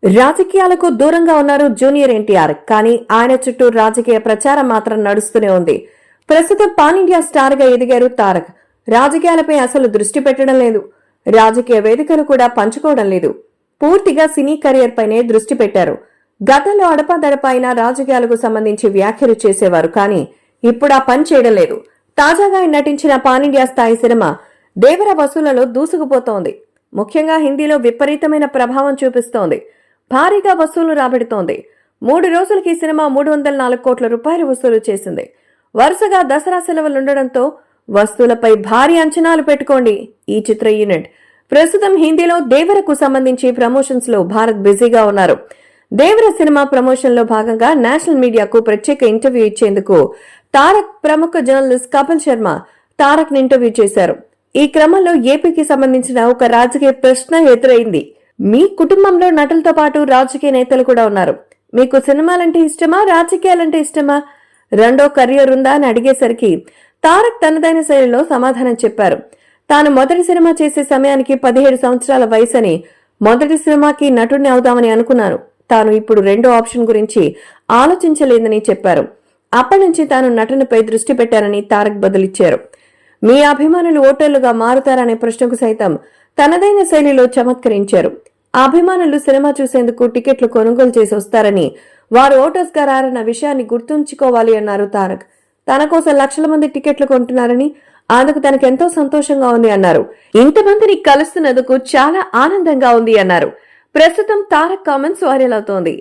రాజకీయాలకు దూరంగా ఉన్నారు జూనియర్ ఎన్టీఆర్. కానీ ఆయన చుట్టూ రాజకీయ ప్రచారం మాత్రం నడుస్తూనే ఉంది. ప్రస్తుతం పాన్ ఇండియా స్టార్ గా ఎదిగారు తారక్. రాజకీయాలపై అసలు దృష్టి పెట్టడం లేదు. రాజకీయ వేదికలు కూడా పంచుకోవడం లేదు. పూర్తిగా సినీ కెరియర్ పైనే దృష్టి పెట్టారు. గతంలో అడపాదడపా అయిన రాజకీయాలకు సంబంధించి వ్యాఖ్యలు చేసేవారు. కానీ ఇప్పుడు ఆ పని చేయడం లేదు. తాజాగా ఆయన నటించిన పాన్ ఇండియా స్థాయి సినిమా దేవర వసూళ్లలో దూసుకుపోతోంది. ముఖ్యంగా హిందీలో విపరీతమైన ప్రభావం చూపిస్తోంది. భారీగా వసూలు రాబడుతోంది. 3 రోజులకి ఈ సినిమా 304 కోట్ల రూపాయలు వసూలు చేసింది. వరుసగా దసరా సెలవులుండడంతో వస్తువులపై భారీ అంచనాలు పెట్టుకోండి ఈ చిత్ర యూనిట్. ప్రస్తుతం హిందీలో దేవరకు సంబంధించి ప్రమోషన్స్ లో భారత్ బిజీగా ఉన్నారు. దేవర సినిమా ప్రమోషన్ లో భాగంగా నేషనల్ మీడియాకు ప్రత్యేక ఇంటర్వ్యూ ఇచ్చేందుకు తారక్ ప్రముఖ జర్నలిస్ట్ కపిల్ శర్మ తారక్ ని ఇంటర్వ్యూ చేశారు. ఈ క్రమంలో ఏపీకి సంబంధించిన ఒక రాజకీయ ప్రశ్న ఎదురైంది. మీ కుటుంబంలో నటులతో పాటు రాజకీయ నేతలు కూడా ఉన్నారు. మీకు సినిమాలంటే ఇష్టమా, రాజకీయాలంటే ఇష్టమా, రెండో కెరియర్ ఉందా అని అడిగేసరికి తారక్ తనదైన శైలిలో సమాధానం చెప్పారు. తాను మొదటి సినిమా చేసే సమయానికి 17 సంవత్సరాల వయసని, మొదటి సినిమాకి నటుడిని అవుదామని అనుకున్నాను. తాను ఇప్పుడు రెండో ఆప్షన్ గురించి ఆలోచించలేదని చెప్పారు. అప్పటి నుంచి తాను నటనపై దృష్టి పెట్టారని తారక్ బదులిచ్చారు. మీ అభిమానులు ఓటర్లుగా మారుతారనే ప్రశ్నకు సైతం తనదైన శైలిలో చమత్కరించారు. అభిమానులు సినిమా చూసేందుకు టికెట్లు కొనుగోలు చేసి వస్తారని, వారు ఓటర్స్ గా రారన్న విషయాన్ని గుర్తుంచుకోవాలి అన్నారు తారక్. తన కోసం లక్షల మంది టికెట్లు కొంటున్నారని, అందుకు తనకెంతో సంతోషంగా ఉంది అన్నారు. ఇంతమందిని కలుస్తున్నందుకు చాలా ఆనందంగా ఉంది అన్నారు. ప్రస్తుతం తారక్ కామెంట్స్ వైరల్ అవుతోంది.